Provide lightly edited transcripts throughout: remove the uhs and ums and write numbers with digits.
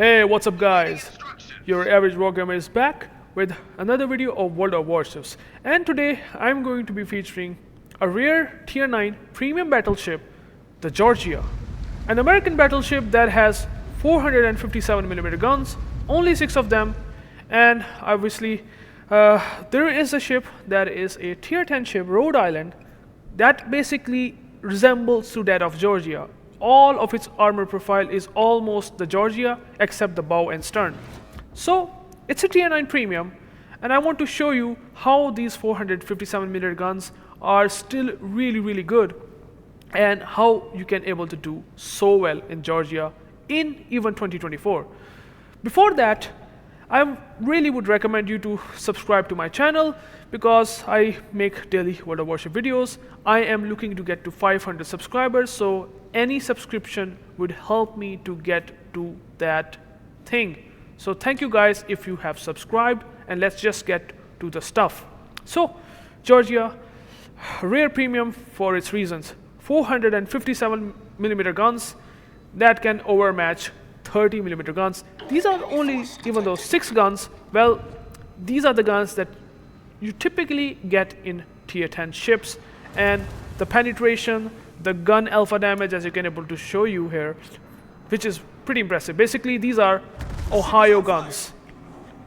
Hey, what's up guys? Your average war gamer is back with another video of World of Warships. And today I'm going to be featuring a rare tier 9 premium battleship, the Georgia. An American battleship that has 457mm guns, only 6 of them, and obviously there is a ship that is a tier 10 ship, Rhode Island, that basically resembles to that of Georgia. All of its armor profile is almost the Georgia except the bow and stern. So it's a tier 9 premium, and I want to show you how these 457mm guns are still really good and how you can able to do so well in Georgia in even 2024. Before that, I really would recommend you to subscribe to my channel because I make daily World of Warship videos. I am looking to get to 500 subscribers, so any subscription would help me to get to that thing. So thank you guys if you have subscribed, and let's just get to the stuff. So Georgia, rare premium for its reasons. 457mm guns that can overmatch 30mm guns. These are only, even though 6 guns, well, these are the guns that you typically get in tier 10 ships, and the penetration, the gun alpha damage, as you can able to show you here, which is pretty impressive. Basically these are Ohio guns,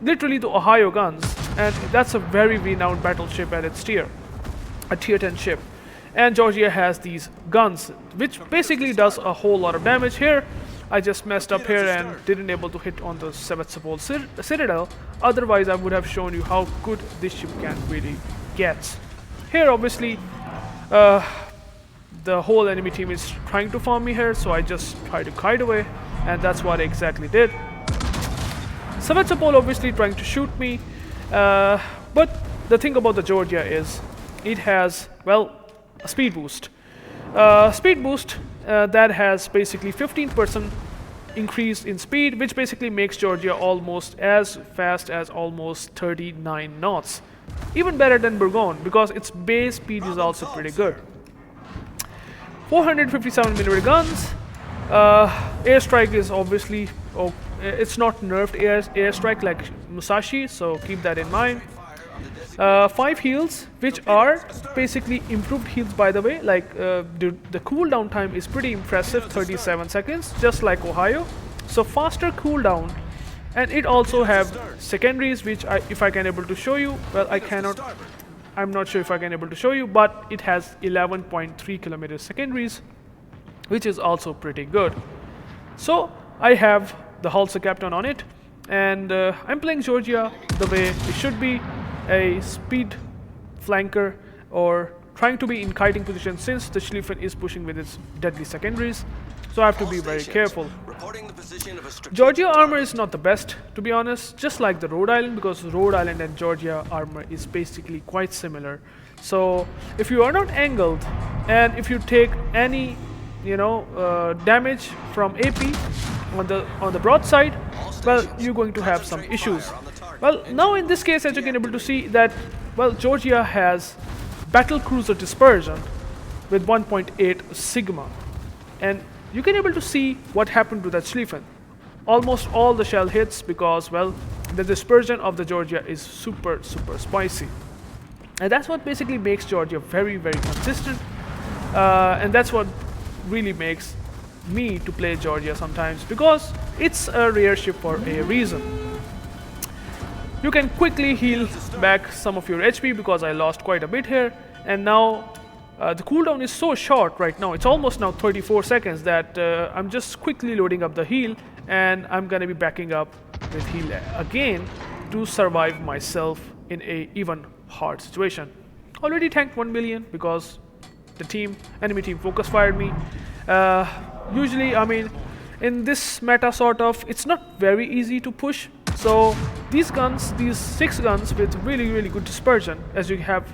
literally the Ohio guns, and that's a very renowned battleship at its tier, a tier 10 ship. And Georgia has these guns which basically does a whole lot of damage. Here I just messed up here and didn't able to hit on the Sevastopol Citadel. Otherwise I would have shown you how good this ship can really get. Here obviously the whole enemy team is trying to farm me here, so I just try to kite away, and that's what I exactly did. Sevastopol obviously trying to shoot me, but the thing about the Georgia is it has, well, a speed boost. That has basically 15% increase in speed, which basically makes Georgia almost as fast as almost 39 knots. Even better than Bourgogne because its base speed is also pretty good. 457mm guns. Airstrike is obviously, it's not nerfed airstrike like Musashi, so keep that in mind. 5 heals, which are basically improved heals, by the way. Like the cooldown time is pretty impressive, 37 seconds, just like Ohio. So faster cooldown, and it also have secondaries, which if I can able to show you, well, I cannot. I'm not sure if I can able to show you, but it has 11.3 kilometers secondaries, which is also pretty good. So I have the Hulsa Captain on it, and I'm playing Georgia the way it should be, a speed flanker, or trying to be in kiting position since the Schlieffen is pushing with its deadly secondaries, so I have to be very careful. Georgia armor is not the best, to be honest, just like the Rhode Island, because Rhode Island and Georgia armor is basically quite similar. So if you are not angled, and if you take any damage from AP on the broadside, well, you're going to have some issues. Well, now in this case, as you can able to see that, well, Georgia has battle cruiser dispersion with 1.8 sigma, and you can able to see what happened to that Schlieffen. Almost all the shell hits because, well, the dispersion of the Georgia is super spicy, and that's what basically makes Georgia very consistent, and that's what really makes me to play Georgia sometimes, because it's a rare ship for a reason. You can quickly heal back some of your HP because I lost quite a bit here, and now the cooldown is so short right now. It's almost now 34 seconds that I'm just quickly loading up the heal, and I'm gonna be backing up with heal again to survive myself in a even hard situation. Already tanked 1 million because the enemy team focus fired me. Usually, I mean, in this meta sort of, it's not very easy to push. So these guns, these 6 guns with really good dispersion, as you have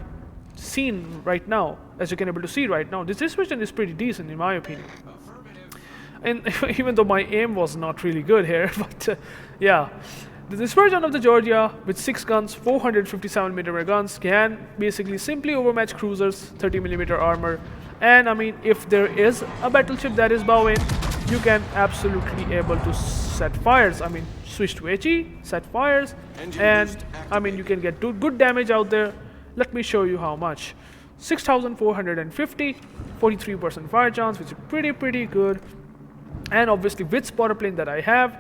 seen right now, as you can able to see right now, this dispersion is pretty decent in my opinion. And even though my aim was not really good here, but yeah, the dispersion of the Georgia with 6 guns, 457mm guns, can basically simply overmatch cruisers, 30mm armor. And I mean, if there is a battleship that is bowing, you can absolutely able to set fires. I mean, switch to HE, set fires, and I mean you can get good damage out there. Let me show you how much. 6,450, 43% fire chance, which is pretty good. And obviously with spotter plane that I have,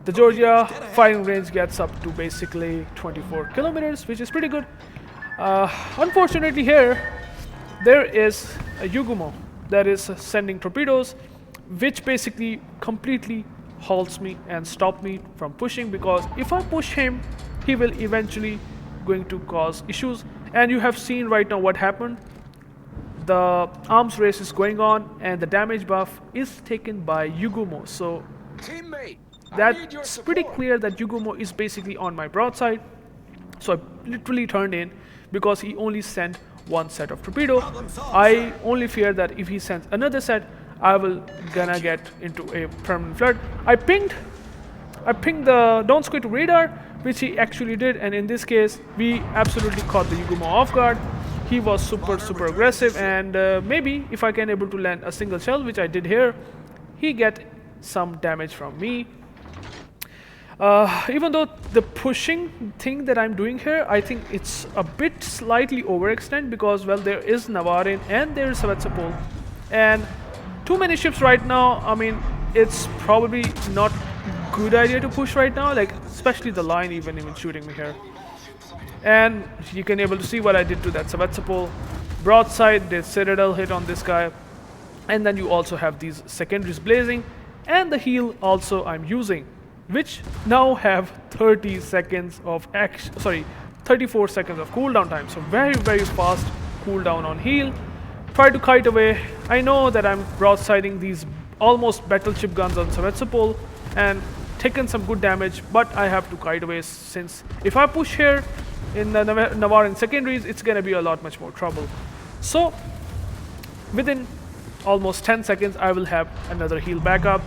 the Georgia firing range gets up to basically 24 kilometers, which is pretty good. Unfortunately here, there is a UrAvgWarGamer that is sending torpedoes, which basically completely halts me and stop me from pushing, because if I push him, he will eventually going to cause issues. And you have seen right now what happened. The arms race is going on and the damage buff is taken by UrAvgWarGamer. So that's pretty clear that UrAvgWarGamer is basically on my broadside. So I literally turned in because he only sent one set of torpedo. I only fear that if he sends another set, I will gonna get into a permanent flood. I pinged the don't squid to radar, which he actually did, and in this case we absolutely caught the UrAvgWarGamer off guard. He was super aggressive, and maybe if I can able to land a single shell, which I did here, he get some damage from me. Even though the pushing thing that I'm doing here, I think it's a bit slightly overextend, because well, there is Navarin and there is Sevastopol, and too many ships right now. I mean, it's probably not good idea to push right now, like especially the line even shooting me here. And you can able to see what I did to that Sevastopol. Broadside, the Citadel hit on this guy, and then you also have these secondaries blazing, and the heal also I'm using, which now have 30 seconds of action, 34 seconds of cooldown time. So very fast cooldown on heal. Try to kite away. I know that I'm broadsiding these almost battleship guns on Sevastopol and taken some good damage, but I have to kite away, since if I push here in the Navarin secondaries, it's gonna be a lot much more trouble. So within almost 10 seconds I will have another heal backup,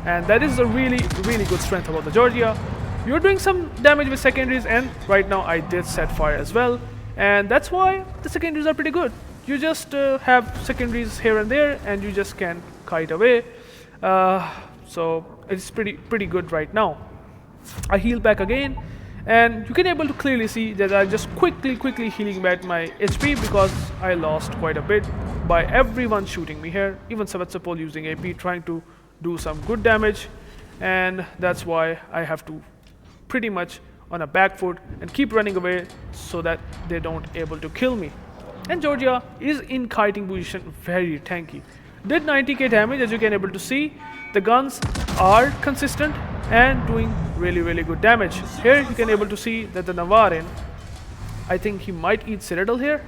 and that is a really good strength about the Georgia. You're doing some damage with secondaries, and right now I did set fire as well, and that's why the secondaries are pretty good. You just have secondaries here and there, and you just can kite away. So it's pretty good right now. I heal back again, and you can able to clearly see that I just quickly healing back my HP, because I lost quite a bit by everyone shooting me here, even Sevastopol using AP trying to do some good damage, and that's why I have to pretty much on a back foot and keep running away so that they don't able to kill me. And Georgia is in kiting position, very tanky. Did 90k damage, as you can able to see. The guns are consistent and doing really good damage. Here you can able to see that the Navarin, I think he might eat Citadel here,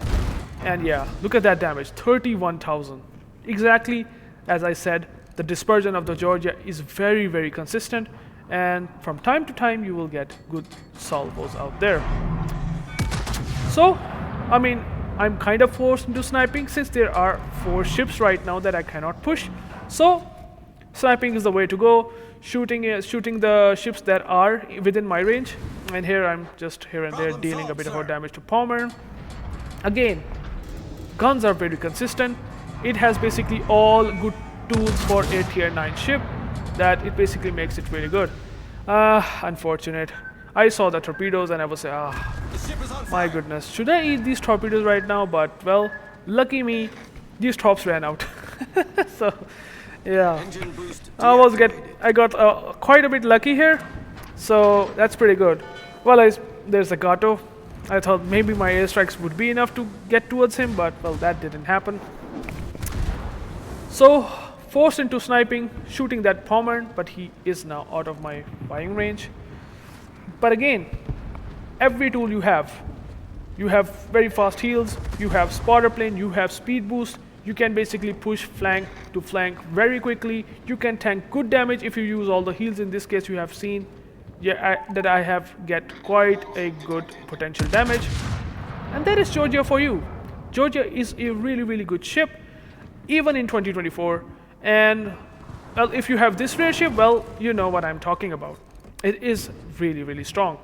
and yeah, look at that damage, 31,000. Exactly as I said, the dispersion of the Georgia is very consistent, and from time to time you will get good salvos out there. So I mean, I'm kind of forced into sniping, since there are 4 ships right now that I cannot push. So sniping is the way to go. Shooting the ships that are within my range, and here I'm just here and there dealing a bit of damage to Palmer. Again, guns are very consistent. It has basically all good tools for a tier 9 ship, that it basically makes it really good. Unfortunate. I saw the torpedoes and I was my goodness, should I eat these torpedoes right now? But well, lucky me, these torps ran out. So yeah, I got quite a bit lucky here, so that's pretty good. Well, there's a Gato. I thought maybe my airstrikes would be enough to get towards him, but well, that didn't happen. So forced into sniping, shooting that Palmer, but he is now out of my firing range. But again, every tool you have very fast heals, you have spotter plane, you have speed boost, you can basically push flank to flank very quickly, you can tank good damage if you use all the heals. In this case you have seen that I have get quite a good potential damage, and that is Georgia for you. Georgia is a really good ship, even in 2024, and well, if you have this rare ship, well, you know what I'm talking about. It is really strong.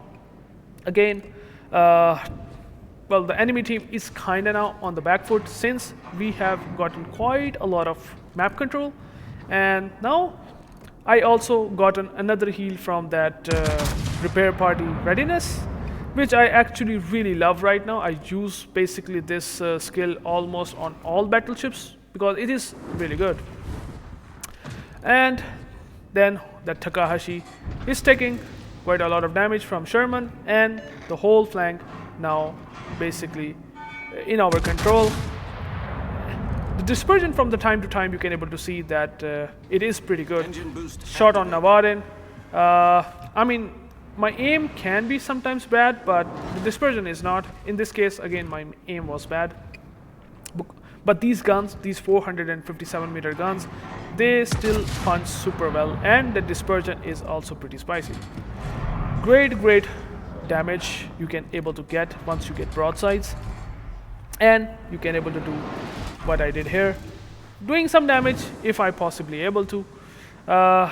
Again, well, the enemy team is kinda now on the back foot, since we have gotten quite a lot of map control, and now I also got another heal from that repair party readiness, which I actually really love right now. I use basically this skill almost on all battleships because it is really good. And then that Takahashi is taking quite a lot of damage from Sherman, and the whole flank now basically in our control. The dispersion from the time to time you can able to see that it is pretty good. Shot on Navarin. I mean, my aim can be sometimes bad, but the dispersion is not. In this case, again, my aim was bad. But these guns, these 457 meter guns, they still punch super well, and the dispersion is also pretty spicy. Great damage you can able to get once you get broadsides, and you can able to do what I did here, doing some damage if I possibly able to. I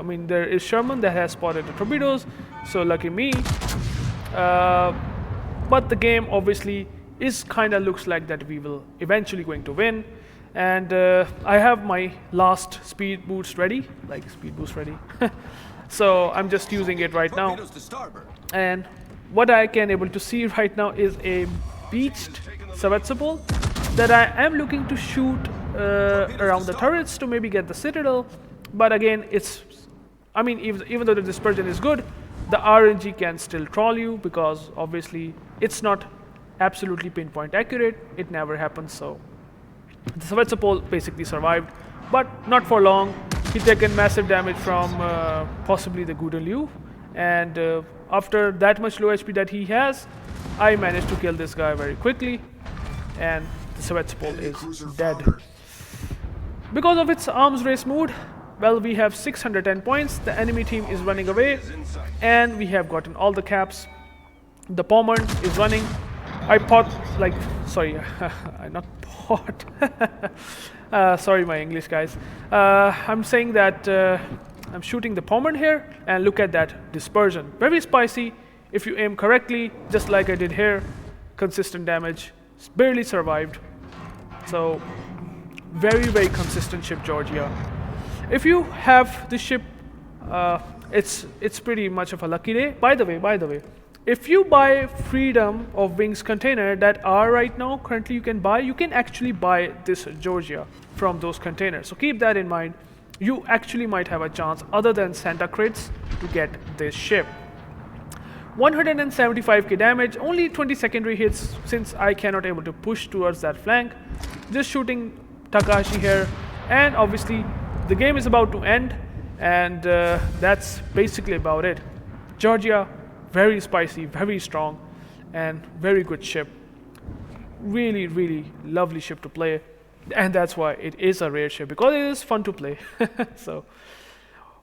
mean, there is Sherman that has spotted the torpedoes, so lucky me. But the game obviously is kind of looks like that we will eventually going to win, and I have my last speed boost ready, so I'm just using it right now. And what I can able to see right now is a beached Sevastopol that I am looking to shoot around the turrets to maybe get the citadel. But again, I mean, even though the dispersion is good, the RNG can still troll you because obviously it's not absolutely pinpoint accurate. It never happens. So the Sevastopol basically survived, but not for long. He taken massive damage from possibly the Gudaliu, and after that much low HP that he has, I managed to kill this guy very quickly, and the Sevastopol is dead. Because of its arms race mood, well, we have 610 points, the enemy team is running away, and we have gotten all the caps. The Pommern is running. I pot, like, sorry, not pot. Sorry, my English guys. I'm saying that I'm shooting the Pommern here, and look at that dispersion. Very spicy. If you aim correctly, just like I did here, consistent damage, barely survived. So, very consistent ship, Georgia. If you have this ship, it's pretty much of a lucky day. By the way, if you buy Freedom of Wings container that are right now currently you can actually buy this Georgia from those containers. So keep that in mind. You actually might have a chance other than Santa crates to get this ship. 175k damage, only 20 secondary hits since I cannot able to push towards that flank. Just shooting Takahashi here, and obviously the game is about to end, and that's basically about it. Georgia, very spicy, very strong, and very good ship. Really lovely ship to play, and that's why it is a rare ship, because it is fun to play. So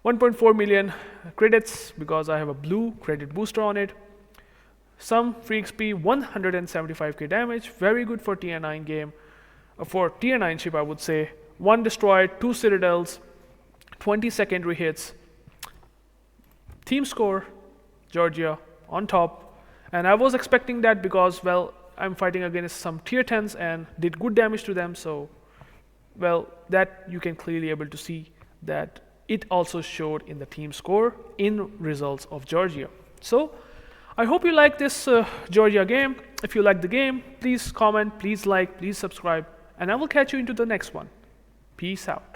1.4 million credits because I have a blue credit booster on it. Some free XP, 175k damage, very good for tier 9 game. For tier 9 ship, I would say. 1 destroyed, 2 citadels, 20 secondary hits. Team score, Georgia on top, and I was expecting that because, well, I'm fighting against some tier 10s and did good damage to them, so, well, that you can clearly able to see that it also showed in the team score in results of Georgia. So I hope you like this Georgia game. If you like the game, please comment, please like, please subscribe, and I will catch you into the next one. Peace out.